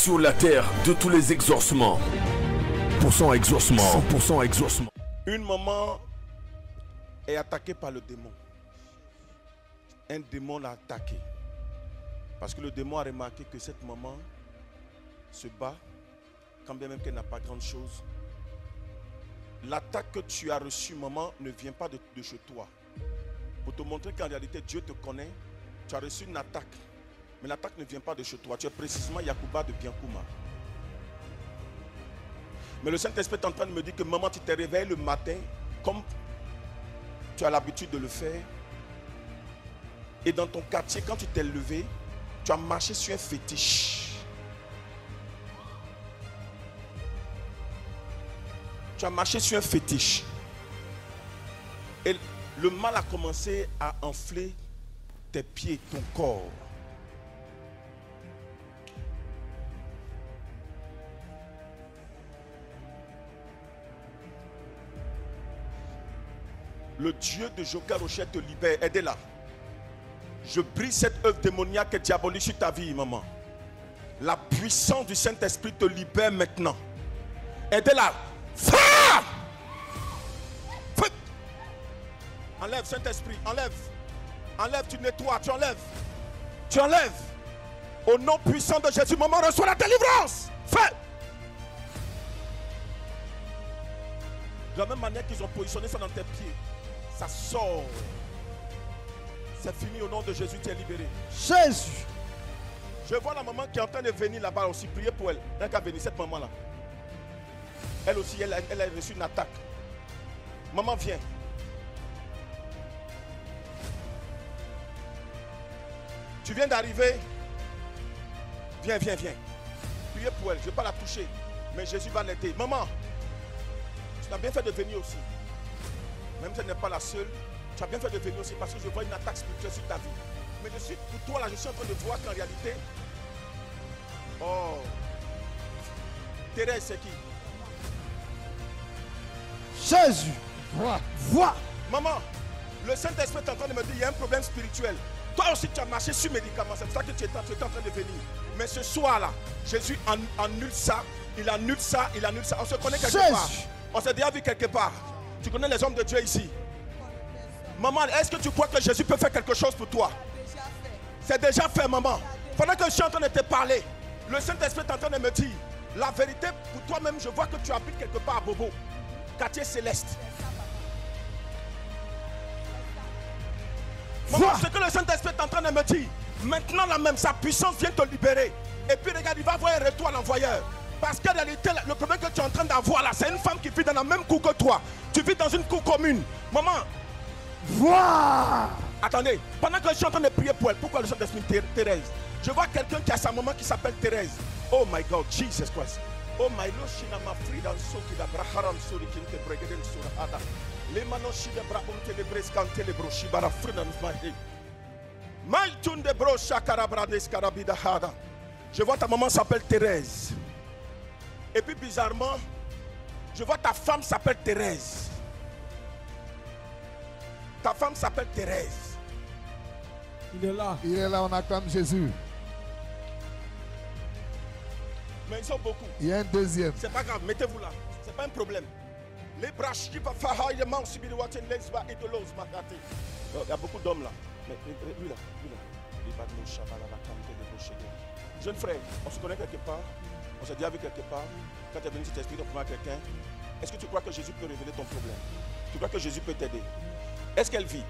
sur la terre de tous les exorcements. 100% exorcement. 100% exorcement. Une maman est attaquée par le démon. Un démon l'a attaquée. Parce que le démon a remarqué que cette maman se bat, quand bien même qu'elle n'a pas grande chose. L'attaque que tu as reçue, maman, ne vient pas de chez toi. Pour te montrer qu'en réalité, Dieu te connaît, tu as reçu une attaque. Mais l'attaque ne vient pas de chez toi. Tu es précisément Yakuba de Biancouma. Mais le Saint-Esprit est en train de me dire que maman, tu t'es réveillée le matin, comme tu as l'habitude de le faire. Et dans ton quartier, quand tu t'es levé, tu as marché sur un fétiche. Tu as marché sur un fétiche. Et le mal a commencé à enfler tes pieds, ton corps. Le Dieu de Joker Rocher te libère. Aidez-la. Je brise cette œuvre démoniaque et diabolique sur ta vie, maman. La puissance du Saint-Esprit te libère maintenant. Aidez-la. Fire! Enlève, Saint-Esprit, enlève. Enlève, tu nettoies, tu enlèves. Tu enlèves. Au nom puissant de Jésus, maman, reçois la délivrance. Fais. De la même manière qu'ils ont positionné ça dans tes pieds, ça sort. C'est fini au nom de Jésus, tu es libéré. Jésus. Je vois la maman qui est en train de venir là-bas aussi. Priez pour elle. Elle qui a venu, cette maman-là. Elle aussi, elle a reçu une attaque. Maman, viens. Tu viens d'arriver. Viens, viens, viens. Priez pour elle. Je ne vais pas la toucher. Mais Jésus va l'aider. Maman, tu as bien fait de venir aussi. Même si elle n'est pas la seule, tu as bien fait de venir aussi parce que je vois une attaque spirituelle sur ta vie. Mais je suis, pour toi là, je suis en train de voir qu'en réalité, oh, Thérèse, c'est qui? Jésus. Vois. Vois. Maman, le Saint-Esprit est en train de me dire, il y a un problème spirituel. Toi aussi, tu as marché sur médicaments. C'est pour ça que tu es en train de venir. Mais ce soir-là, Jésus annule ça. Il annule ça. Il annule ça. On se connaît quelque part. On s'est déjà vu quelque part. Tu connais les hommes de Dieu ici. Maman, est-ce que tu crois que Jésus peut faire quelque chose pour toi? C'est déjà fait, maman. Pendant que je suis en train de te parler, le Saint-Esprit est en train de me dire, la vérité, pour toi-même, je vois que tu habites quelque part à Bobo, quartier céleste. Maman, ce que le Saint-Esprit est en train de me dire, maintenant là même, sa puissance vient te libérer. Et puis regarde, il va avoir un retour à l'envoyeur. Parce qu'en réalité, le problème que tu es en train d'avoir là, c'est une femme qui vit dans la même cour que toi. Tu vis dans une cour commune. Maman, vois. Attendez, pendant que je suis en train de prier pour elle, pourquoi le Saint-Esprit Thérèse? Je vois quelqu'un qui a sa maman qui s'appelle Thérèse. Oh my God, Jesus Christ. Oh my Lord, Shina ma frida soki da braharam sori kinte bregeden surahada. Les manos shida brahum telebres kan telebro shibara frida nfmahi. My tunde bro shakara brades karabida hada. Je vois ta maman s'appelle Thérèse. Et puis bizarrement, je vois ta femme s'appelle Thérèse. Ta femme s'appelle Thérèse. Il est là. Il est là, on acclame Jésus. Mais ils sont beaucoup. Il y a un deuxième. C'est pas grave, mettez-vous là. C'est pas un problème. Les braches qui peuvent faire il y a beaucoup d'hommes là. Mais lui là, lui là. Jeune frère, on se connaît quelque part. On s'est déjà vu quelque part. Quand tu es venu, tu t'expliques à quelqu'un. Est-ce que tu crois que Jésus peut révéler ton problème? Tu crois que Jésus peut t'aider? Est-ce qu'elle vit?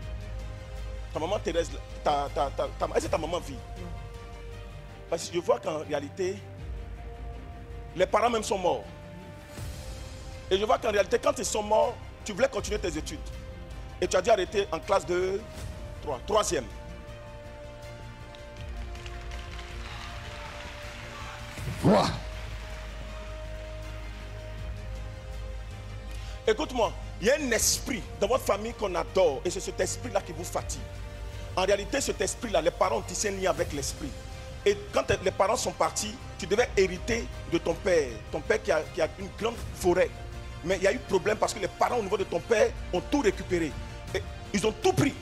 Ta maman Thérèse, est-ce que ta maman vit? Parce que je vois qu'en réalité, les parents même sont morts. Et je vois qu'en réalité, quand ils sont morts, tu voulais continuer tes études. Et tu as dû arrêter en classe de 3e. Vois. Écoute-moi, il y a un esprit dans votre famille qu'on adore et c'est cet esprit-là qui vous fatigue. En réalité, cet esprit-là, les parents ont tissé un lien avec l'esprit. Et quand les parents sont partis, tu devais hériter de ton père. Ton père qui a une grande forêt. Mais il y a eu problème parce que les parents au niveau de ton père ont tout récupéré. Et ils ont tout pris.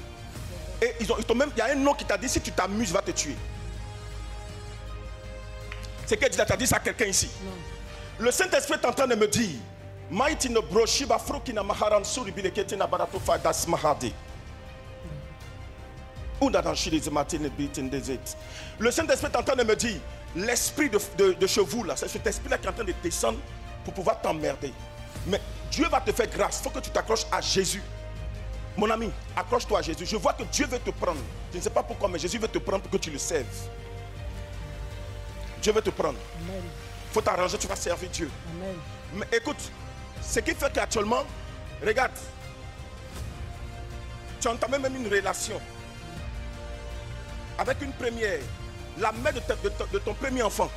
Et il y a un nom qui t'a dit, si tu t'amuses, va te tuer. C'est que Dieu t'a dit ça à quelqu'un ici. Non. Le Saint-Esprit est en train de me dire, Maïti no broshiba frokina maharan suri bileketina barato fadas mahadi. Le Saint-Esprit est en train de me dire, l'esprit de chevaux là, c'est cet esprit-là qui est en train de descendre pour pouvoir t'emmerder. Mais Dieu va te faire grâce. Il faut que tu t'accroches à Jésus. Mon ami, accroche-toi à Jésus. Je vois que Dieu veut te prendre. Je ne sais pas pourquoi, mais Jésus veut te prendre pour que tu le serves. Dieu veut te prendre. Amen. Il faut t'arranger, tu vas servir Dieu. Amen. Mais écoute, ce qui fait qu'actuellement, regarde, tu as entamé même une relation avec une première, la mère de ton premier enfant.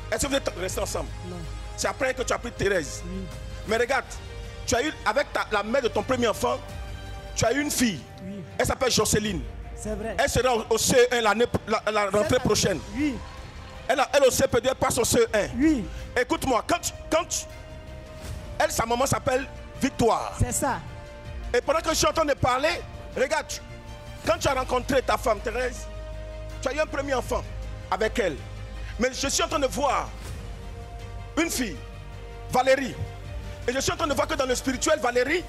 Est-ce que vous êtes restés ensemble? Non. C'est après que tu as pris Thérèse. Oui. Mais regarde, tu as eu, avec la mère de ton premier enfant, tu as eu une fille. Oui. Elle s'appelle Jocelyne. C'est vrai. Elle sera au CE1 la rentrée prochaine. Oui. Elle au CP2, elle passe au CE1. Oui. Écoute-moi, sa maman s'appelle Victoire. C'est ça. Et pendant que je suis en train de parler, regarde, quand tu as rencontré ta femme Thérèse, tu as eu un premier enfant avec elle. Mais je suis en train de voir une fille, Valérie. Et je suis en train de voir que dans le spirituel, Valérie,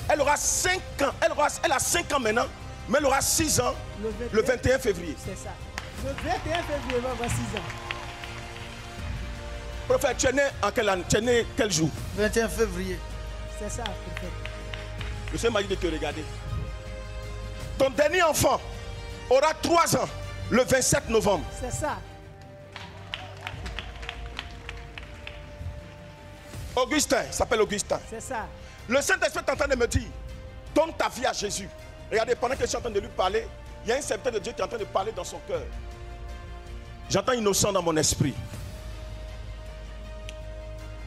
elle aura 5 ans. Elle a 5 ans maintenant, mais elle aura 6 ans le 21 février. C'est ça. Le 21 février, elle va avoir 6 ans. Prophète, tu es né en quelle année? Tu es né quel jour? 21 février. C'est ça, prophète. Le Seigneur m'a dit de te regarder. Ton dernier enfant aura 3 ans le 27 novembre. C'est ça. Augustin, il s'appelle Augustin. C'est ça. Le Saint-Esprit est en train de me dire, donne ta vie à Jésus. Regardez, pendant que je suis en train de lui parler, il y a un serviteur de Dieu qui est en train de parler dans son cœur. J'entends innocent dans mon esprit.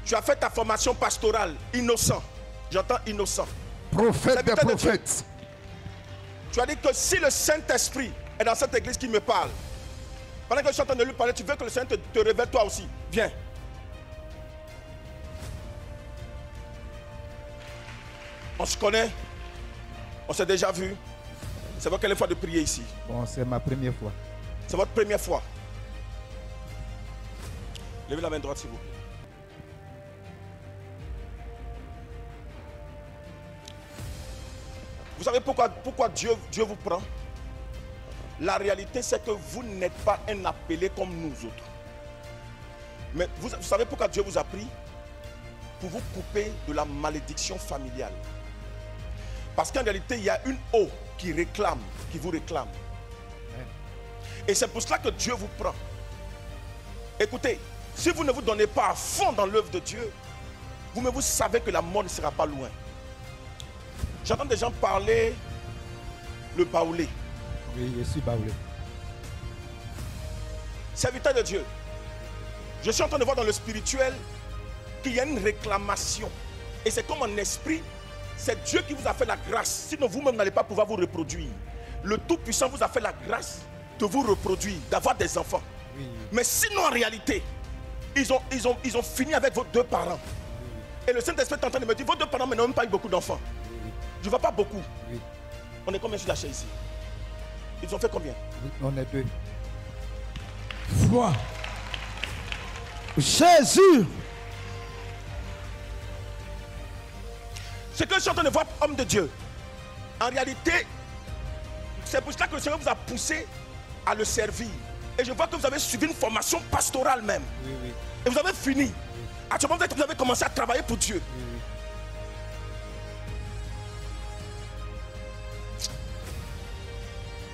Tu as fait ta formation pastorale, innocent. J'entends innocent. Prophète des prophètes. Tu as dit que si le Saint-Esprit est dans cette église qui me parle, pendant que je suis en train de lui parler, tu veux que le Seigneur te révèle toi aussi. Viens. On se connaît. On s'est déjà vu. C'est votre quelle fois de prier ici? Bon, c'est ma première fois. C'est votre première fois. Levez la main droite s'il vous plaît. Vous savez pourquoi Dieu vous prend? La réalité, c'est que vous n'êtes pas un appelé comme nous autres. Mais vous savez pourquoi Dieu vous a pris? Pour vous couper de la malédiction familiale. Parce qu'en réalité, il y a une eau qui vous réclame. Et c'est pour cela que Dieu vous prend. Écoutez, si vous ne vous donnez pas à fond dans l'œuvre de Dieu, vous savez que la mort ne sera pas loin. J'entends des gens parler le baoulé. Oui, je suis baoulé. Serviteur de Dieu, je suis en train de voir dans le spirituel qu'il y a une réclamation. Et c'est comme un esprit, c'est Dieu qui vous a fait la grâce. Sinon vous-même n'allez pas pouvoir vous reproduire. Le Tout-Puissant vous a fait la grâce de vous reproduire, d'avoir des enfants. Oui. Mais sinon en réalité, ils ont fini avec vos 2 parents. Et le Saint-Esprit est en train de me dire, vos 2 parents n'ont même pas eu beaucoup d'enfants. Je ne vois pas beaucoup. Oui. On est combien sur la chaise ici? Ils ont fait combien? Oui, on est 2. Foi. Jésus. Ce que je suis en train de voir, homme de Dieu, en réalité, c'est pour cela que le Seigneur vous a poussé à le servir. Et je vois que vous avez suivi une formation pastorale même. Oui, oui. Et vous avez fini. Actuellement, vous avez commencé à travailler pour Dieu. Oui, oui.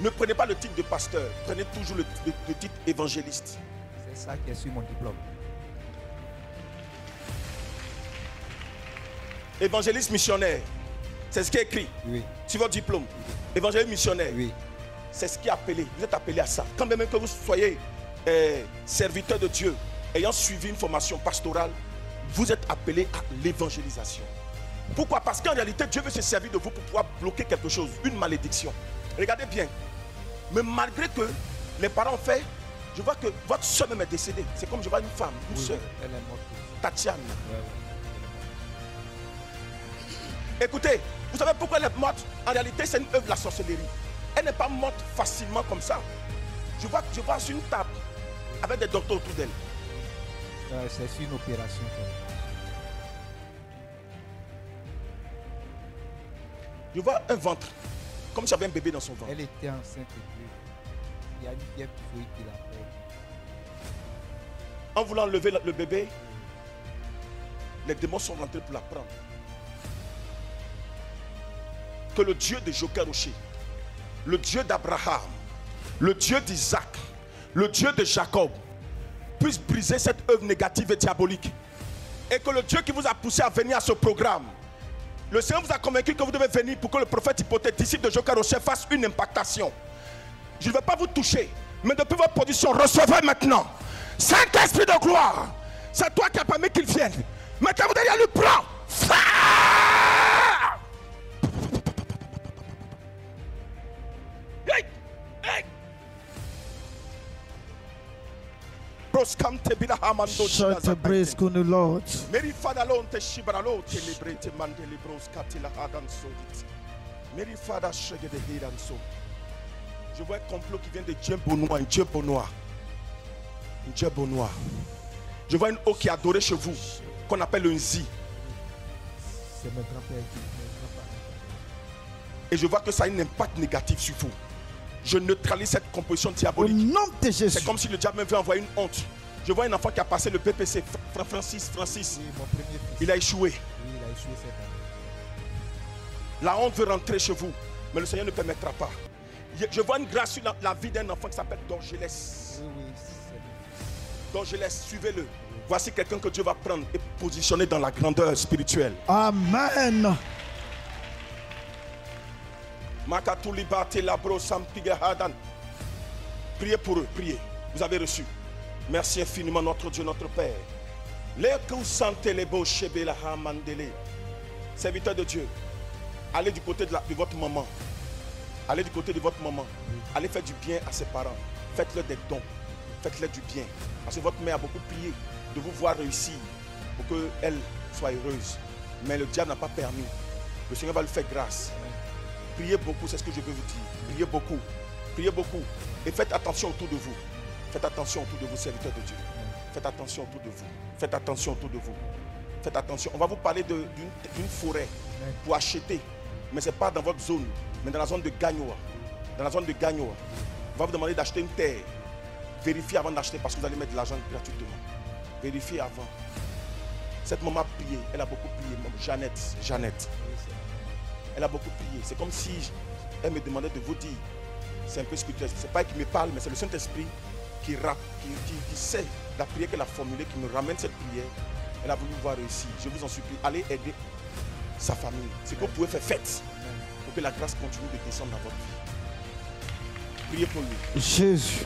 Ne prenez pas le titre de pasteur, prenez toujours le titre évangéliste. C'est ça qui est sur mon diplôme. Évangéliste missionnaire, c'est ce qui est écrit Oui. sur votre diplôme. Évangéliste missionnaire, Oui. c'est ce qui est appelé. Vous êtes appelé à ça. Quand même que vous soyez serviteur de Dieu, ayant suivi une formation pastorale, vous êtes appelé à l'évangélisation. Pourquoi? Parce qu'en réalité, Dieu veut se servir de vous pour pouvoir bloquer quelque chose, une malédiction. Regardez bien. Mais malgré que les parents ont fait, je vois que votre soeur même est décédée. C'est comme je vois une femme, une Oui, soeur, elle est morte. Tatiana. Ouais, ouais. Écoutez, vous savez pourquoi elle est morte? En réalité, c'est une œuvre de la sorcellerie. Elle n'est pas morte facilement comme ça. Je vois sur une table, avec des docteurs autour d'elle. C'est une opération. Je vois un ventre, comme si il y avait un bébé dans son ventre. Elle était enceinte de Dieu. Il y a une vieille fouille qui l'a fait. En voulant enlever le bébé, les démons sont rentrés pour la prendre. Que le Dieu de Joker Rocher, le Dieu d'Abraham, le Dieu d'Isaac, le Dieu de Jacob puisse briser cette œuvre négative et diabolique. Et que le Dieu qui vous a poussé à venir à ce programme, le Seigneur vous a convaincu que vous devez venir pour que le prophète hypothèque, disciple de Joker Rocher, fasse une impactation. Je ne vais pas vous toucher, mais depuis votre position, recevez maintenant. Saint-Esprit de gloire, c'est toi qui as permis qu'il vienne. Mettez-vous derrière lui, prends. Shout a praise to the Lord. Mary Father alone te shibralo te liberate mande libros katila hadan sodit. Mary Father shege de hidan so. Je vois un complot qui vient de Dieu Bonois, un Dieu Bonois. Un Dieu Bonois. Je vois une eau qui est adorée chez vous, qu'on appelle un Nzi. C'est mon grand-père qui Et je vois que ça a un impact négatif sur vous. Je neutralise cette composition Au diabolique. nom de Jésus. C'est comme si le diable me veut envoyer une honte. Je vois un enfant qui a passé le PPC, Francis. mon premier fils. Il a échoué. Oui, il a échoué cette année. La honte veut rentrer chez vous, mais le Seigneur ne permettra pas. Je vois une grâce sur la vie d'un enfant qui s'appelle Dorgelès. Oui, c'est lui. Dorgelès, suivez-le. Voici quelqu'un que Dieu va prendre et positionner dans la grandeur spirituelle. Amen. Priez pour eux, priez. Vous avez reçu. Merci infiniment notre Dieu, notre Père. Serviteur de Dieu, allez du côté de votre maman. Allez du côté de votre maman. Allez faire du bien à ses parents. Faites-leur des dons. Faites-leur du bien. Parce que votre mère a beaucoup prié de vous voir réussir pour qu'elle soit heureuse. Mais le diable n'a pas permis. Le Seigneur va lui faire grâce. Priez beaucoup, c'est ce que je veux vous dire. Priez beaucoup. Priez beaucoup. Et faites attention autour de vous. Faites attention autour de vous, serviteurs de Dieu. Faites attention autour de vous. Faites attention autour de vous. Faites attention. On va vous parler d'une forêt pour acheter. Mais ce n'est pas dans votre zone, mais dans la zone de Gagnoa. Dans la zone de Gagnoa. On va vous demander d'acheter une terre. Vérifiez avant d'acheter parce que vous allez mettre de l'argent gratuitement. Vérifiez avant. Cette maman a prié. Elle a beaucoup prié. Jeannette. Elle a beaucoup prié. C'est comme si elle me demandait de vous dire. C'est un peu spirituel. Ce n'est pas elle qui me parle, mais c'est le Saint-Esprit qui sait la prière qu'elle a formulée, qui me ramène cette prière. Elle a voulu voir réussir. Je vous en supplie, allez aider sa famille. C'est que vous pouvez faire fête pour que la grâce continue de descendre dans votre vie. Priez pour lui. Jésus.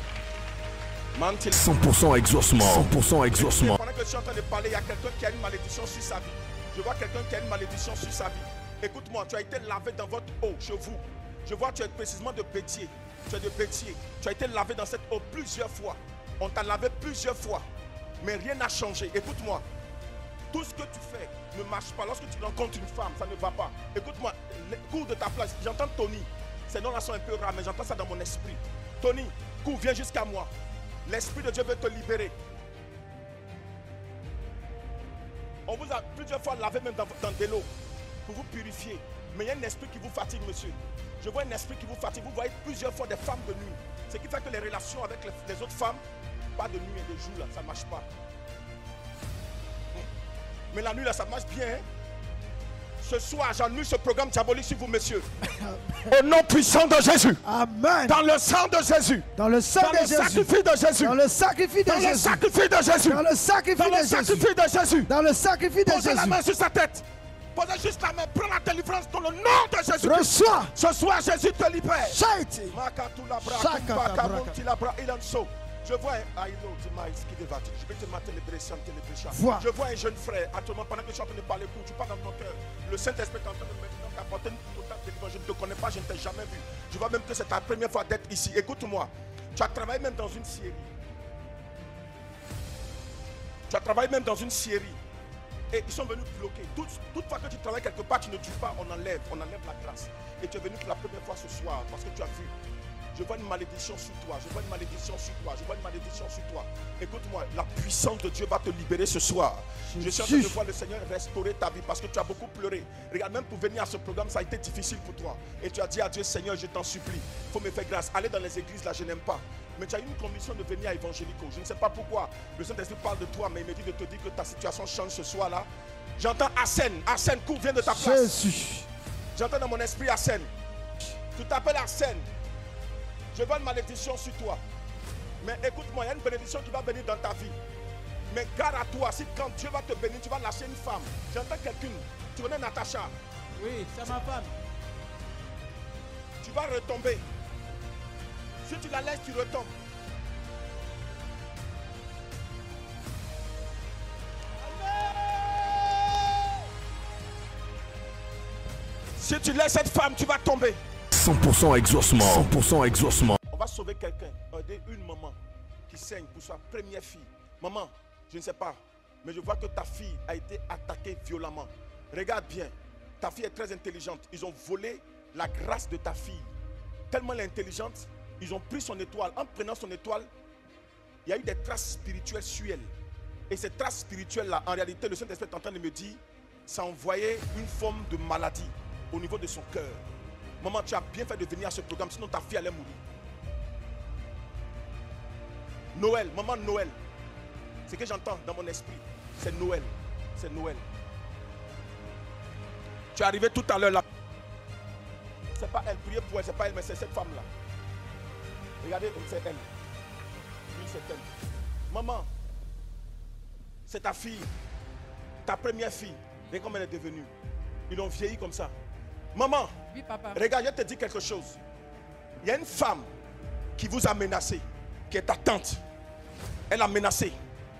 100% exaucement. 100% exaucement. Pendant que je suis en train de parler, il y a quelqu'un qui a une malédiction sur sa vie. Je vois quelqu'un qui a une malédiction sur sa vie. Écoute-moi, tu as été lavé dans votre eau chez vous. Je vois que tu es précisément de Bétier. Tu es de Bétier. Tu as été lavé dans cette eau plusieurs fois. On t'a lavé plusieurs fois. Mais rien n'a changé. Écoute-moi. Tout ce que tu fais ne marche pas. Lorsque tu rencontres une femme, ça ne va pas. Écoute-moi, cours de ta place. J'entends Tony. Ces noms-là sont un peu rares, mais j'entends ça dans mon esprit. Tony, cours, viens jusqu'à moi. L'Esprit de Dieu veut te libérer. On vous a plusieurs fois lavé même dans de l'eau pour vous purifier. Mais il y a un esprit qui vous fatigue, monsieur. Je vois un esprit qui vous fatigue. Vous voyez plusieurs fois des femmes de nuit. Ce qui fait que les relations avec les autres femmes, pas de nuit et de jour, là, ça ne marche pas. Mais la nuit, là, ça marche bien. Hein? Ce soir, j'annule ce programme diabolique sur vous, messieurs. Au nom puissant de Jésus. Amen. Dans le sang de Jésus. Dans le sang de Jésus. Sacrifice de Jésus. Dans le sacrifice de Dans le Jésus. sacrifice de Jésus. Dans le sacrifice Dans de le Jésus. sacrifice de Jésus. Dans le sacrifice de Posez la main Jésus. sur sa tête. Posez juste la main. Prends la délivrance dans le nom de Jésus. Reçois. Ce soir, Jésus te libère. Chaite. Je vois un Vois. Je vois un jeune frère. Actuellement, pendant que je suis en train de parler pour tu parles dans ton cœur. Le Saint-Esprit est en train de t'apporter une totale délivrance. Je ne te connais pas, je ne t'ai jamais vu. Je vois même que c'est ta première fois d'être ici. Écoute-moi. Tu as travaillé même dans une scierie. Tu as travaillé même dans une scierie. Et ils sont venus bloquer. Toute fois que tu travailles quelque part, tu ne tues pas, on enlève la grâce. Et tu es venu pour la première fois ce soir parce que tu as vu Je vois une malédiction sur toi. Je vois une malédiction sur toi. Je vois une malédiction sur toi. Écoute-moi, la puissance de Dieu va te libérer ce soir. Je suis en train de voir le Seigneur restaurer ta vie parce que tu as beaucoup pleuré. Regarde, même pour venir à ce programme, ça a été difficile pour toi. Et tu as dit à Dieu, Seigneur, je t'en supplie. Il faut me faire grâce. Aller dans les églises, là, je n'aime pas. Mais tu as eu une commission de venir à Évangélico. Je ne sais pas pourquoi. Le Saint-Esprit parle de toi, mais il me dit de te dire que ta situation change ce soir-là. J'entends Arsène. Arsène, cours, viens de ta place. Jésus. J'entends dans mon esprit Arsène. Tu t'appelles Arsène. Je vois une malédiction sur toi. Mais écoute-moi, il y a une bénédiction qui va venir dans ta vie. Mais garde à toi, si quand Dieu va te bénir, tu vas lâcher une femme. J'entends quelqu'un. Tu connais Natacha? Oui, c'est ma femme. Tu vas retomber. Si tu la laisses, tu retombes. Si tu laisses cette femme, tu vas tomber. 100% exaucement. 100% exaucement. On va sauver quelqu'un. Une maman qui saigne pour sa première fille. Maman, je ne sais pas, mais je vois que ta fille a été attaquée violemment. Regarde bien, ta fille est très intelligente. Ils ont volé la grâce de ta fille. Tellement elle est intelligente, ils ont pris son étoile. En prenant son étoile, il y a eu des traces spirituelles sur elle. Et ces traces spirituelles-là, en réalité, le Saint-Esprit est en train de me dire, ça envoyait une forme de maladie au niveau de son cœur. Maman, tu as bien fait de venir à ce programme, sinon ta fille allait mourir. Noël, maman Noël. Ce que j'entends dans mon esprit, c'est Noël. C'est Noël. Tu es arrivé tout à l'heure là. C'est pas elle, priez pour elle, c'est pas elle, mais c'est cette femme-là. Regardez, c'est elle. Oui, c'est elle. Maman, c'est ta fille, ta première fille. Regarde comment elle est devenue. Ils l'ont vieilli comme ça. Maman, Oui, papa. regarde, je te dis quelque chose. Il y a une femme qui vous a menacé, qui est ta tante. Elle a menacé.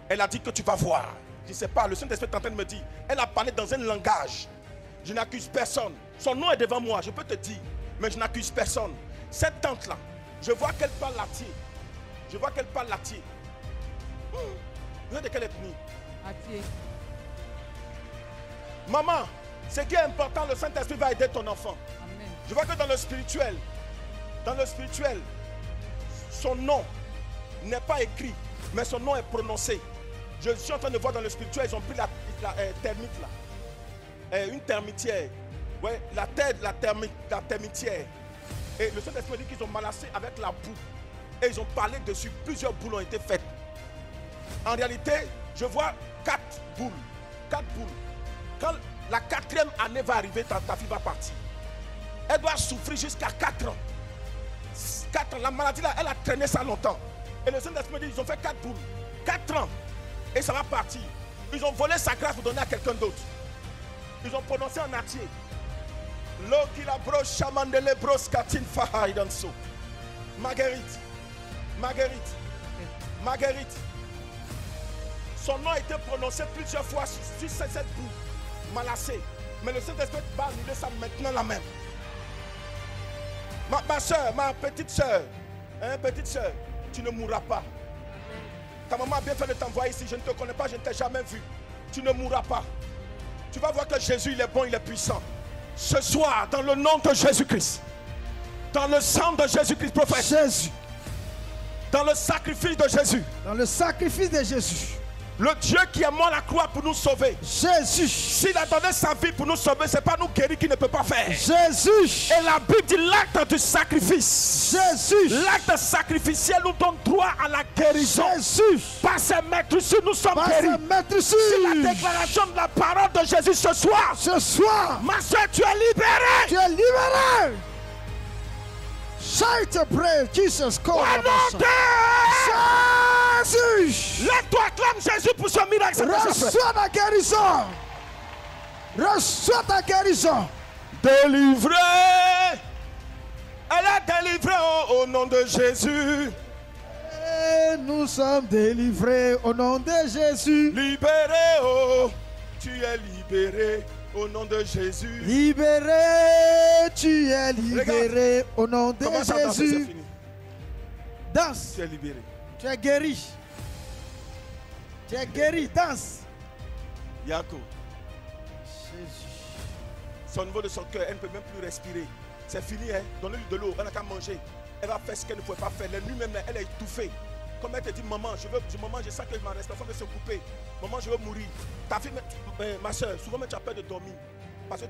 Elle a dit que tu vas voir. Je ne sais pas, le Saint-Esprit est en train de me dire. Elle a parlé dans un langage. Je n'accuse personne. Son nom est devant moi, je peux te dire. Mais je n'accuse personne. Cette tante-là, je vois qu'elle parle laitier. Je vois qu'elle parle laitier. Vous êtes de quelle ethnie? Atier. Maman, ce qui est important, le Saint-Esprit va aider ton enfant. Amen. Je vois que dans le spirituel, son nom n'est pas écrit, mais son nom est prononcé. Je suis en train de voir dans le spirituel, ils ont pris la termite là. Une termitière. Ouais, la termitière. Et le Saint-Esprit dit qu'ils ont malassé avec la boue. Et ils ont parlé dessus. Plusieurs boules ont été faites. En réalité, je vois 4 boules. 4 boules. Quand la 4e année va arriver, ta fille va partir. Elle doit souffrir jusqu'à 4 ans. 4 ans. La maladie là, elle a traîné ça longtemps. Et le Saint-Esprit dit, ils ont fait 4 boules. 4 ans. Et ça va partir. Ils ont volé sa grâce pour donner à quelqu'un d'autre. Ils ont prononcé en entier. Marguerite. Marguerite. Marguerite. Son nom a été prononcé plusieurs fois sur cette boue. Malassé. Mais le Saint-Esprit va annuler ça maintenant la même. Ma soeur, ma petite soeur, petite soeur, tu ne mourras pas. Ta maman a bien fait de t'envoyer ici. Je ne te connais pas, je ne t'ai jamais vu. Tu ne mourras pas. Tu vas voir que Jésus, il est bon, il est puissant. Ce soir, dans le nom de Jésus-Christ, dans le sang de Jésus-Christ, prophète, Jésus. dans le sacrifice de Jésus, Dans le sacrifice de Jésus. le Dieu qui est mort à la croix pour nous sauver. Jésus. S'il a donné sa vie pour nous sauver, ce n'est pas nous guérir qui ne peut pas faire. Jésus. Et la Bible dit l'acte du sacrifice. Jésus. L'acte sacrificiel nous donne droit à la guérison. Jésus. Par ses maîtres, nous sommes Par guéris. sa maître C'est la déclaration de la parole de Jésus ce soir. Ce soir, Ma soeur, tu es libérée. tu es libéré. Shout a praise, Jesus call. Au nom de Jésus. Lève-toi, acclame Jésus pour ce miracle. Reçois ta guérison. Reçois ta guérison. Délivrée. Elle est délivrée au nom de Jésus. Et nous sommes délivrés au nom de Jésus. Libéré, oh, tu es libéré au nom de Jésus. Libéré, tu es libéré au nom de Commence à danser, c'est Jésus. fini. Danse, Tu es libéré. tu es guéri. Tu es guéri, danse. Yako, Jésus. c'est au niveau de son cœur, elle ne peut même plus respirer. C'est fini, hein. Donnez-lui de l'eau, elle n'a qu'à manger. elle va faire ce qu'elle ne pouvait pas faire. Les nuits même, elle est étouffée. Comme elle te dit, maman, je sens que ma respiration va se couper. Maman, je veux mourir. Ta fille, ma soeur, souvent tu as peur de dormir. Parce que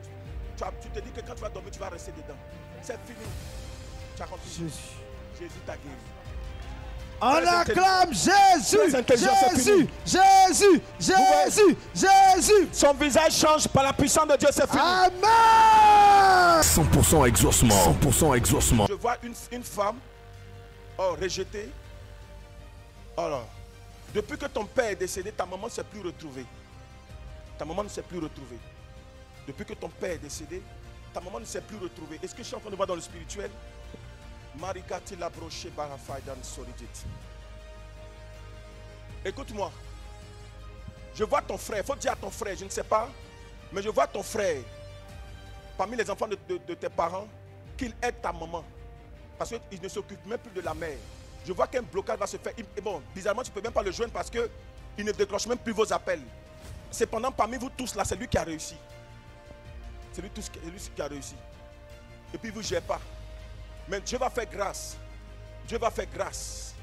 tu te dis que quand tu vas dormir, tu vas rester dedans. C'est fini. Tu as compris. Jésus t'a guéri. On acclame Jésus, Jésus, Jésus, Jésus, Jésus. Son visage change par la puissance de Dieu, c'est fini. Amen. 100% exaucement. 100% exaucement. Je vois une femme rejetée. Alors, depuis que ton père est décédé, ta maman ne s'est plus retrouvée. Ta maman ne s'est plus retrouvée. Depuis que ton père est décédé, ta maman ne s'est plus retrouvée. Est-ce que je suis en train de voir dans le spirituel? Marikati la broche barafaidan solidit. Écoute-moi. Je vois ton frère. Il faut dire à ton frère, je ne sais pas, mais je vois ton frère parmi les enfants de tes parents qu'il aide ta maman. Parce qu'il ne s'occupe même plus de la mère. Je vois qu'un blocage va se faire. Et bon, bizarrement, tu ne peux même pas le joindre parce qu'il ne déclenche même plus vos appels. Cependant, parmi vous tous là, c'est lui qui a réussi. C'est lui qui a réussi. Et puis, il ne vous gère pas. Mais Dieu va faire grâce. Dieu va faire grâce.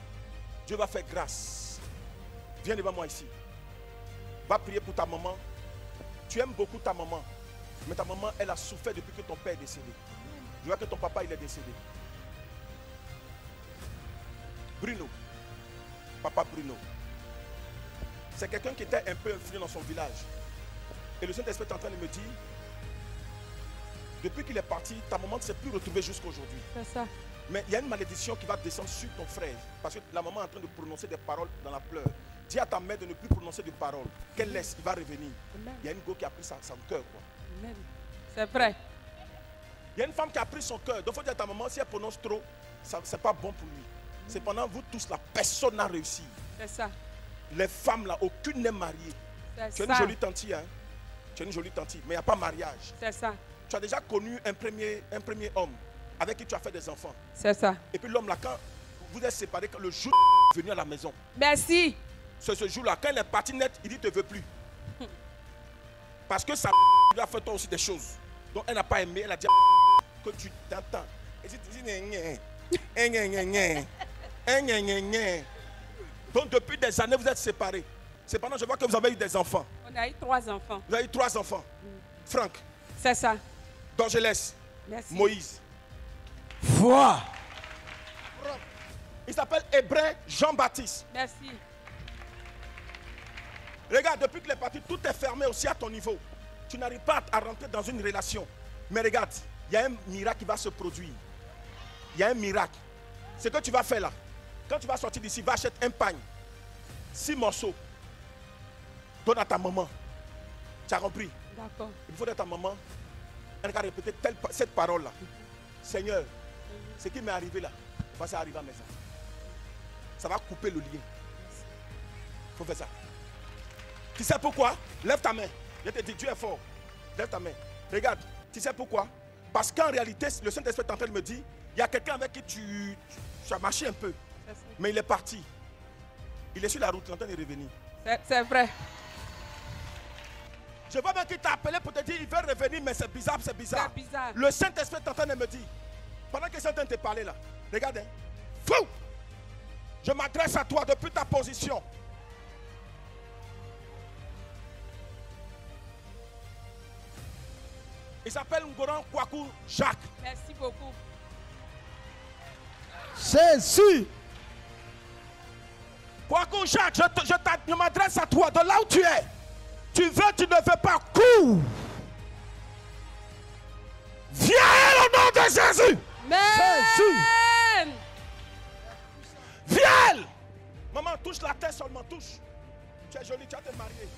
Dieu va faire grâce. Viens devant moi ici. Va prier pour ta maman. Tu aimes beaucoup ta maman. Mais ta maman, elle a souffert depuis que ton père est décédé. Je vois que ton papa, il est décédé. Bruno. Papa Bruno. C'est quelqu'un qui était un peu influent dans son village. Et le Saint-Esprit est en train de me dire, depuis qu'il est parti, ta maman ne s'est plus retrouvée jusqu'à aujourd'hui. C'est ça. Mais il y a une malédiction qui va descendre sur ton frère. Parce que la maman est en train de prononcer des paroles dans la pleure. Dis à ta mère de ne plus prononcer de paroles. Qu'elle laisse, il va revenir. Amen. Il y a une go qui a pris son cœur. Amen. C'est vrai. Il y a une femme qui a pris son cœur. Donc il faut dire à ta maman, si elle prononce trop, ce n'est pas bon pour lui. Cependant, vous tous, la personne n'a réussi. C'est ça. Les femmes là, aucune n'est mariée. Tu es une jolie tantille, hein? Tu es une jolie tantille, mais il n'y a pas mariage. C'est ça. Tu as déjà connu un premier homme avec qui tu as fait des enfants. C'est ça. Et puis l'homme là, quand vous êtes séparés, quand le jour est venu à la maison. Merci. C'est ce jour-là, quand il est parti net, il dit ne te veut plus. Parce que ça lui a fait toi aussi des choses. Donc elle n'a pas aimé, elle a dit que tu t'entends. Et tu dis, donc depuis des années, vous êtes séparés. Cependant, je vois que vous avez eu des enfants. On a eu 3 enfants. Vous avez eu 3 enfants. Franck. C'est ça. Dorgelès. Merci. Moïse. Foi. Il s'appelle Hébreu Jean-Baptiste. Merci. Regarde, depuis qu'il est parti, tout est fermé aussi à ton niveau. Tu n'arrives pas à rentrer dans une relation. Mais regarde, il y a un miracle qui va se produire. Il y a un miracle. Ce que tu vas faire là, quand tu vas sortir d'ici, va acheter un pagne. 6 morceaux. Donne à ta maman. Tu as compris? D'accord. Il faut dire à ta maman, elle va répéter cette parole-là. Seigneur, ce qui m'est arrivé là, va s'arriver à mes enfants. Ça va couper le lien. Il faut faire ça. Tu sais pourquoi? Lève ta main. Je te dis, Dieu est fort. Lève ta main. Regarde, tu sais pourquoi? Parce qu'en réalité, le Saint-Esprit est en train de me dire, il y a quelqu'un avec qui tu as marché un peu. Mais il est parti. Il est sur la route, il est en train de revenir. C'est vrai. Je vois bien qu'il t'a appelé pour te dire, il veut revenir, mais c'est bizarre, c'est bizarre. C'est bizarre. Le Saint-Esprit est en train de me dire, pendant que je suis en train de te parler là, regarde, hein. Fou! Je m'adresse à toi depuis ta position. Il s'appelle Ngoran Kwaku Jacques. Merci beaucoup. Jésus. Kwaku Jacques, je m'adresse à toi de là où tu es. Tu veux, tu ne veux pas, cours. Viens au nom de Jésus. Amen. Viens. Maman, touche la tête seulement, touche. Tu es jolie, tu vas te marier.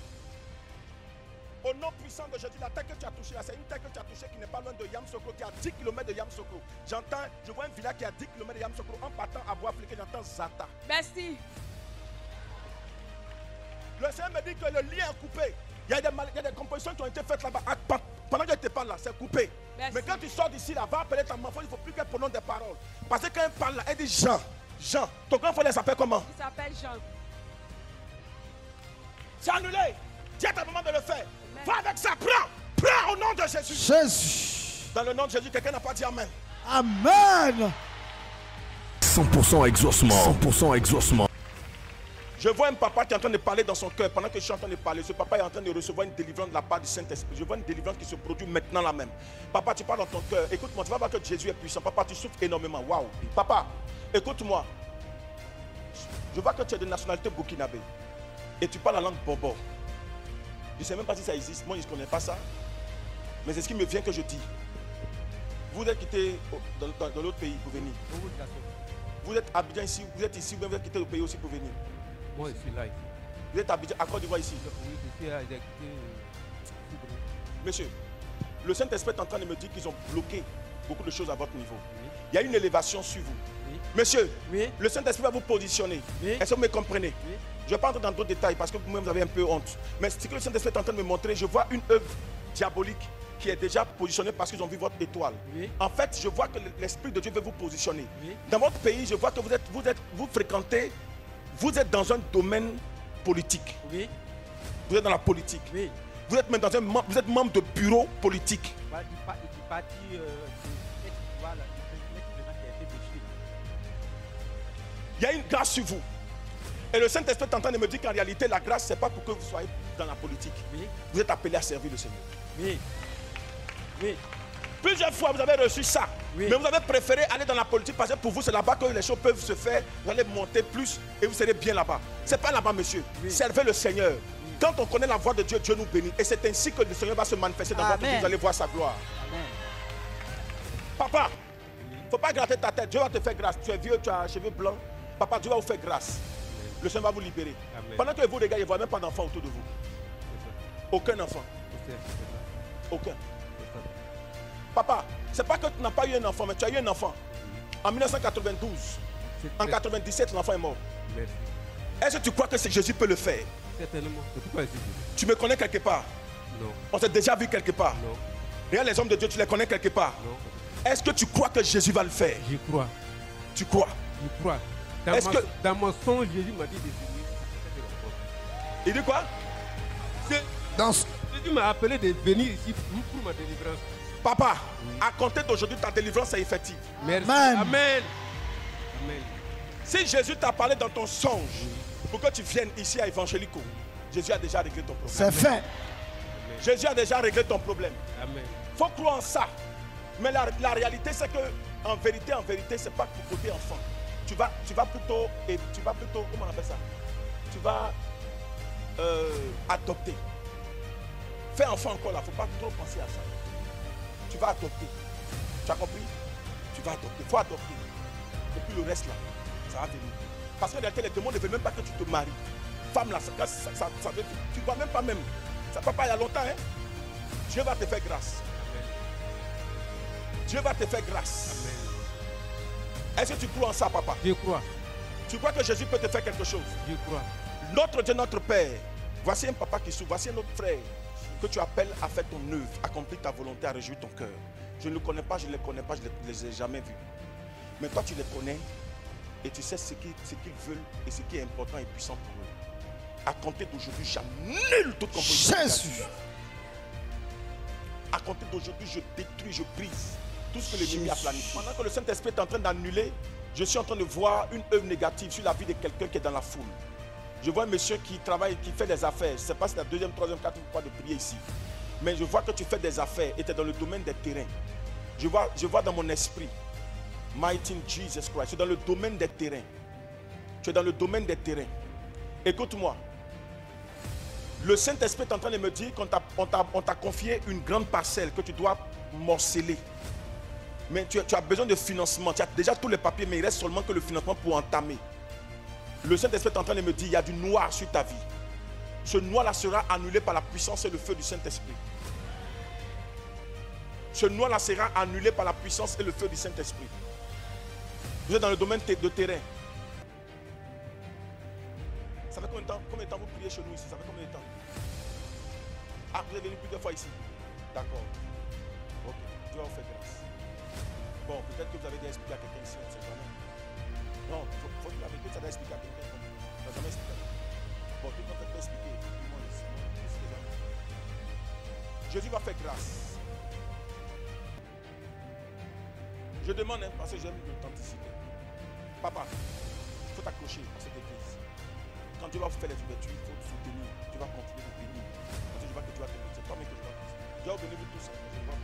Au nom puissant de Jésus, la tête que tu as touchée là, c'est une tête que tu as touchée qui n'est pas loin de Yamsokro, qui est à 10 km de Yamsokro. Je vois un village qui est à 10 km de Yamsokro. En partant à Bois-Fliqué, j'entends Zata. Merci. Le Seigneur me dit que le lien est coupé. Il y a des compositions qui ont été faites là-bas. Pendant que je te parle là, c'est coupé. Merci. Mais quand tu sors d'ici là, va appeler ta maman. Il ne faut plus qu'elle prononce des paroles. Parce que quand elle parle là, elle dit Jean. Jean. Ton grand frère s'appelle comment? Il s'appelle Jean. C'est annulé. Dis à ta maman de le faire. Amen. Va avec ça. Prends. Prends au nom de Jésus. Jésus. Dans le nom de Jésus, quelqu'un n'a pas dit Amen. Amen. 100% exaucement. 100% exaucement. Je vois un papa qui est en train de parler dans son cœur. Pendant que je suis en train de parler, ce papa est en train de recevoir une délivrance de la part du Saint-Esprit. Je vois une délivrance qui se produit maintenant là même. Papa, tu parles dans ton cœur. Écoute-moi, tu vas voir que Jésus est puissant. Papa, tu souffres énormément. Waouh. Papa, écoute-moi. Je vois que tu es de nationalité burkinabé. Et tu parles la langue bobo. Je ne sais même pas si ça existe. Moi, je ne connais pas ça. Mais c'est ce qui me vient que je dis. Vous êtes quitté dans l'autre pays pour venir. Vous êtes Abidjan ici, vous êtes ici, vous êtes quitté le pays aussi pour venir. Moi, je suis là ici. Vous êtes Abidjan, à Côte d'Ivoire ici. Oui, je suis à Monsieur, le Saint-Esprit est en train de me dire qu'ils ont bloqué beaucoup de choses à votre niveau. Oui. Il y a une élévation sur vous. Oui. Monsieur, Oui. le Saint-Esprit va vous positionner. Oui. Est-ce que vous me comprenez? Oui. Je ne vais pas entrer dans d'autres détails parce que vous-même vous avez un peu honte. Mais ce que le Saint-Esprit est en train de me montrer, je vois une œuvre diabolique qui est déjà positionnée parce qu'ils ont vu votre étoile. Oui. En fait, je vois que l'Esprit de Dieu veut vous positionner. Oui. Dans votre pays, je vois que vous fréquentez, vous êtes dans un domaine politique. Oui. Vous êtes dans la politique. Oui. Vous êtes même vous êtes membre de bureau politique. Du parti l'ex-pouvoir, l'ex-président qui a été déchu. Il y a une grâce sur vous. Et le Saint-Esprit est en train de me dire qu'en réalité, la grâce, ce n'est pas pour que vous soyez dans la politique. Oui. Vous êtes appelé à servir le Seigneur. Oui. Oui. Plusieurs fois, vous avez reçu ça. Oui. Mais vous avez préféré aller dans la politique parce que pour vous, c'est là-bas que les choses peuvent se faire. Vous allez monter plus et vous serez bien là-bas. Ce n'est pas là-bas, monsieur. Oui. Servez le Seigneur. Quand on connaît la voix de Dieu, Dieu nous bénit. Et c'est ainsi que le Seigneur va se manifester dans votre vie. Vous allez voir sa gloire. Amen. Papa, il ne faut pas gratter ta tête. Dieu va te faire grâce. Tu es vieux, tu as les cheveux blancs. Papa, Dieu va vous faire grâce. Le Seigneur va vous libérer. Amen. Pendant que vous regardez, il ne voit même pas d'enfants autour de vous. Aucun enfant. Aucun. Papa, ce n'est pas que tu n'as pas eu un enfant, mais tu as eu un enfant. En 1992. En 97, l'enfant est mort. Merci. Est-ce que tu crois que Jésus peut le faire? Certainement. C'est pourquoi je suis venu. Tu me connais quelque part? Non. On s'est déjà vu quelque part? Non. Regarde les hommes de Dieu, tu les connais quelque part? Non. Est-ce que tu crois que Jésus va le faire? J'y crois. Tu crois? J'y crois. Dans mon son, Jésus m'a dit de venir. Il dit quoi? Jésus m'a appelé de venir ici pour ma délivrance. Papa, à compter d'aujourd'hui, ta délivrance est effective. Merci. Amen. Amen. Amen. Si Jésus t'a parlé dans ton songe pour que tu viennes ici à Evangélico, Jésus a déjà réglé ton problème. C'est fait. Jésus a déjà réglé ton problème. Amen. Il faut croire en ça. Mais la réalité, c'est que en vérité, c'est pas pour côté enfant. Tu vas plutôt, comment on appelle ça? Tu vas adopter. Fais enfant encore là, il ne faut pas trop penser à ça. Tu vas adopter. Tu as compris? Tu vas adopter. Il faut adopter. Et puis le reste là, ça va venir. Parce que les démons ne veulent même pas que tu te maries. Femme là, tu ne vois même pas même. Ça ne va pas il y a longtemps. Hein? Dieu va te faire grâce. Dieu va te faire grâce. Amen. Est-ce que tu crois en ça, papa? Je crois. Tu crois que Jésus peut te faire quelque chose? Je crois. Notre Dieu, notre Père, voici un papa qui souffre, voici un autre frère que tu appelles à faire ton œuvre, à accomplir ta volonté, à réjouir ton cœur. Je ne le connais pas, je ne les connais pas, je ne les ai jamais vus. Mais toi, tu les connais et tu sais ce qu'ils veulent et ce qui est important et puissant pour eux. À compter d'aujourd'hui, j'annule toute composition. Jésus. À compter d'aujourd'hui, je détruis, je brise tout ce que l'ennemi a planifié. Pendant que le Saint-Esprit est en train d'annuler, je suis en train de voir une œuvre négative sur la vie de quelqu'un qui est dans la foule. Je vois un monsieur qui travaille, qui fait des affaires. Je ne sais pas si c'est la deuxième, troisième, quatrième fois de prier ici. Mais je vois que tu fais des affaires et tu es dans le domaine des terrains. Je vois dans mon esprit, Mighty Jesus Christ, tu es dans le domaine des terrains. Tu es dans le domaine des terrains. Écoute-moi. Le Saint-Esprit est en train de me dire qu'on t'a confié une grande parcelle que tu dois morceler. Mais tu as besoin de financement. Tu as déjà tous les papiers, mais il reste seulement que le financement pour entamer. Le Saint-Esprit est en train de me dire, il y a du noir sur ta vie. Ce noir-là sera annulé par la puissance et le feu du Saint-Esprit. Ce noir-là sera annulé par la puissance et le feu du Saint-Esprit. Vous êtes dans le domaine de terrain. Ça fait combien de temps vous priez chez nous ici? Ça fait combien de temps? Ah, vous êtes venu plusieurs fois ici? D'accord. Ok, Dieu va vous faire grâce. Bon, peut-être que vous avez déjà expliqué à quelqu'un ici, on ne sait jamais. Non, il faut que la vérité, ça doit expliquer à quelqu'un. Tu n'as jamais expliqué. Bon, tout le monde peut expliquer. Jésus va faire grâce. Je demande, hein, parce que j'aime l'authenticité. Papa, il faut t'accrocher à cette église. Quand Dieu va faire les ouvertures, il faut te soutenir. Tu vas continuer de bénir. Parce que je vois que tu vas te bénir. C'est toi-même que je vois. Dieu va bénir tous, je le vois.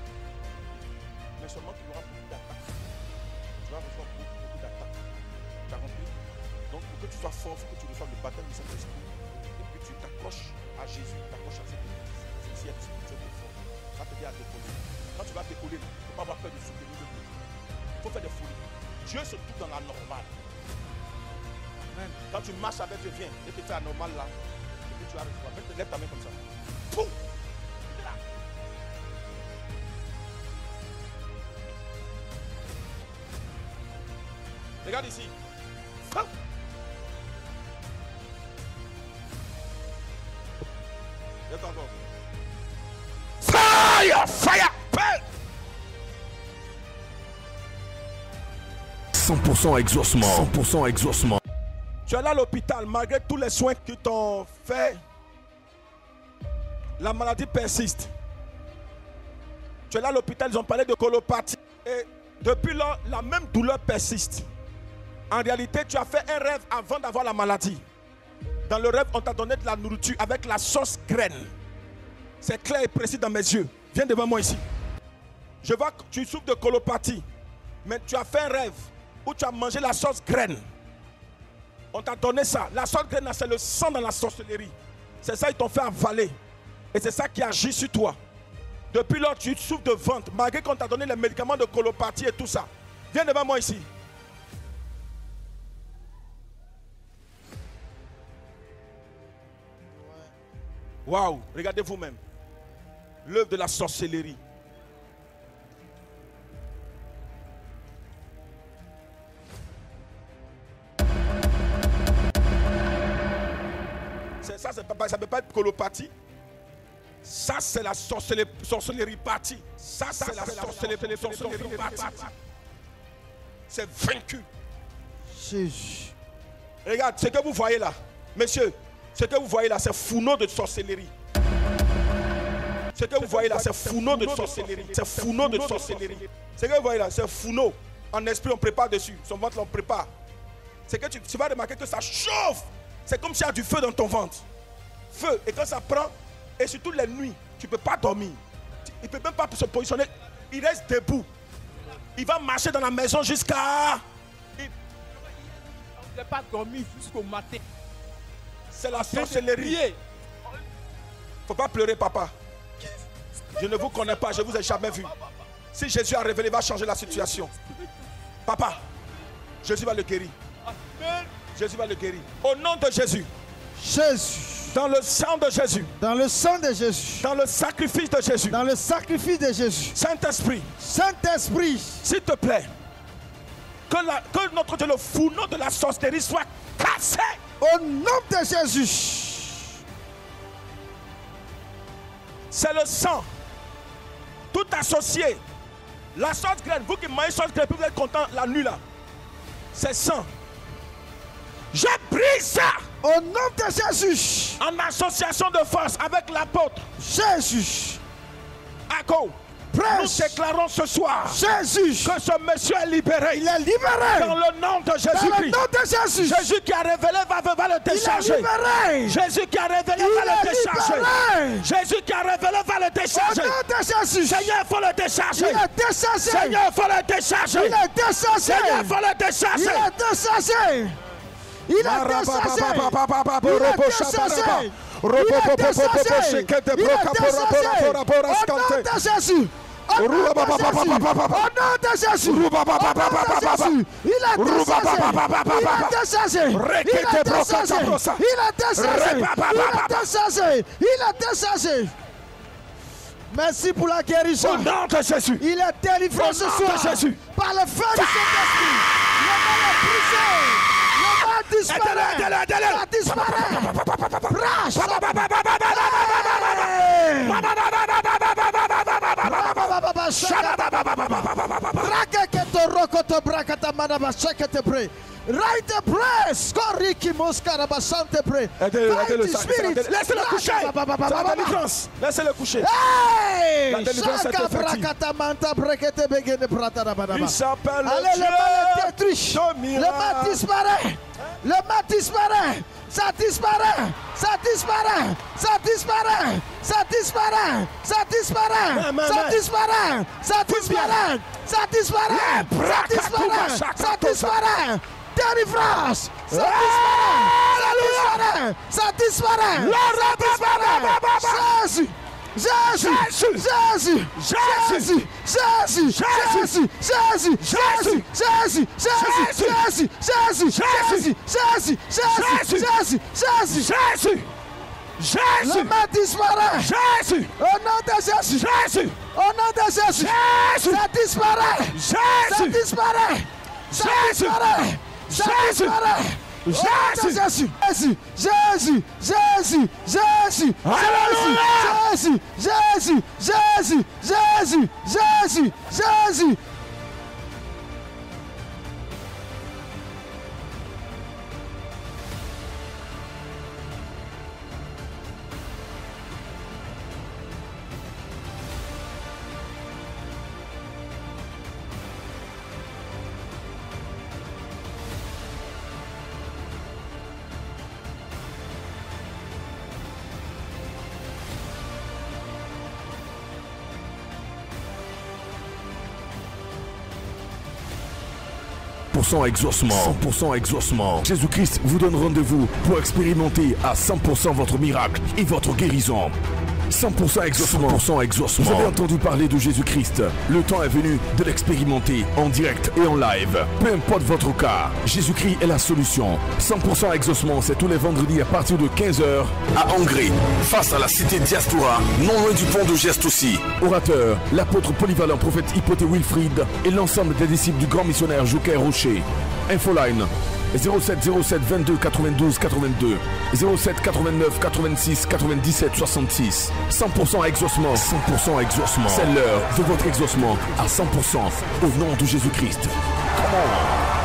Mais seulement tu auras beaucoup d'attaques. Tu vas recevoir beaucoup d'attaques. Tu as compris? Donc pour que tu sois fort, il faut que tu reçoives le baptême du Saint-Esprit. Et que tu t'accroches à Jésus, t'accroches à cette église. C'est si elle est spirituelle et fort. Ça te dit à décoller. Quand tu vas décoller, il ne faut pas avoir peur de soutenir le Dieu. Il faut faire des folies. Dieu se trouve dans la normale. Amen. Quand tu marches avec Dieu, viens, et que tu es à la normale là, et que tu as recevoir. Même lève ta main comme ça. Poum! Là. Regarde ici. Lève encore. Fire! Fire! 100% exaucement. 100% exaucement. Tu es là à l'hôpital, malgré tous les soins qu'ils t'ont fait, la maladie persiste. Tu es là à l'hôpital, ils ont parlé de colopathie. Et depuis là, la même douleur persiste. En réalité, tu as fait un rêve avant d'avoir la maladie. Dans le rêve, on t'a donné de la nourriture avec la sauce graine. C'est clair et précis dans mes yeux. Viens devant moi ici. Je vois que tu souffres de colopathie. Mais tu as fait un rêve où tu as mangé la sauce graine. On t'a donné ça. La sauce graine, c'est le sang dans la sorcellerie. C'est ça qu'ils t'ont fait avaler. Et c'est ça qui agit sur toi. Depuis lors, tu souffres de ventre. Malgré qu'on t'a donné les médicaments de colopathie et tout ça. Viens devant moi ici. Waouh, regardez vous-même. L'œuvre de la sorcellerie. Ça ne peut pas être colopathie. Ça, c'est la sorcellerie partie. Ça, c'est la sorcellerie partie. C'est vaincu. Jésus. Regarde, ce que vous voyez là, messieurs, ce que vous voyez là, c'est Founo de sorcellerie. Ce que vous voyez là, c'est Founo de sorcellerie. C'est Founo de sorcellerie. Ce que vous voyez là, c'est Founo. En esprit, on prépare dessus. Son ventre, on prépare. C'est que tu vas remarquer que ça chauffe. C'est comme s'il y a du feu dans ton ventre. Feu. Et quand ça prend, et surtout les nuits, tu ne peux pas dormir. Il ne peut même pas se positionner. Il reste debout. Il va marcher dans la maison jusqu'à... On ne peut pas dormir jusqu'au matin. C'est la sorcellerie. Il ne faut pas pleurer, papa. Je ne vous connais pas, je ne vous ai jamais vu. Si Jésus a révélé, il va changer la situation. Papa, Jésus va le guérir. Jésus va le guérir. Au nom de Jésus. Jésus. Dans le sang de Jésus. Dans le sang de Jésus. Dans le sacrifice de Jésus. Dans le sacrifice de Jésus. Saint-Esprit. Saint-Esprit. S'il te plaît. Que notre Dieu, le fourneau de la sorcellerie soit cassé. Au nom de Jésus. C'est le sang. Tout associé. La sauce graine. Vous qui mangez sauce graine, vous êtes content la nuit là. C'est sang. Je brise ça. Au nom de Jésus. En association de force avec l'apôtre Jésus. Ako. Nous déclarons ce soir Jésus que ce monsieur est libéré. Il est libéré. Dans le nom de Jésus-Christ. Dans le nom de Jésus. Jésus qui a révélé va le décharger. Il est libéré. Jésus qui a révélé va le décharger. Jésus qui a révélé va le décharger. Au nom de Jésus. Seigneur, il faut le décharger. Il est déchargé. Seigneur, il faut le décharger. Il est déchargé. Seigneur, il faut le décharger. Il est déchargé. Il est déchargé. Au nom de Jésus. Au nom de Jésus. Il est déchargé. Il est déchargé. Merci pour la guérison. Au nom de Jésus. Il est délivré ce soir par le feu du Saint-Esprit. Le mal est brisé. Le mal disparaît. Right the press, Koriki Moskarabasante pray. Aidez-le, laissez-le coucher. C'est la délivrance. Laissez-le coucher. Hey! La délivrance est effective. Il s'appelle Allez, le mal est détruit. de Le mal disparaît. Le mal disparaît. Ça disparaît. Ça disparaît. Ça disparaît. Ça disparaît. Ça disparaît. Ça disparaît. Ça disparaît. Ça disparaît. Ça disparaît. Ça disparaît. Délivrance. Ça disparaît. Ça disparaît. Ça disparaît. Jésus, Jésus, Jésus, Jésus, Jésus, Jésus, Jésus, Jésus, Jésus, Jésus, Jésus, Jésus, Jésus, Jésus, Jésus, Jésus, le mal disparaît. Jésus, au nom de Jésus, Jésus, au nom de Jésus, Jésus, ça disparaît. Jésus, ça disparaît. Ça disparaît. Ça disparaît. Jésus, Jésus, Jésus, Jésus, Jésus, Jésus, Jésus, Jésus, Jésus, Jésus, Jésus. Exaucement, 100% exaucement. Jésus-Christ vous donne rendez-vous pour expérimenter à 100% votre miracle et votre guérison. 100% exaucement, 100% exaucement. Vous avez entendu parler de Jésus-Christ. Le temps est venu de l'expérimenter en direct et en live. Peu importe votre cas, Jésus-Christ est la solution. 100% exaucement, c'est tous les vendredis à partir de 15h à Angers, face à la cité Diaspora, non loin du pont de Geste aussi. Orateur, l'apôtre polyvalent prophète Hypothé Wilfrid et l'ensemble des disciples du grand missionnaire Joker Rocher. Infoline 07 07 22 92 82 07 89 86 97 66. 100% exaucement, 100% exaucement. C'est l'heure de votre exaucement à 100% au nom de Jésus-Christ. Come on.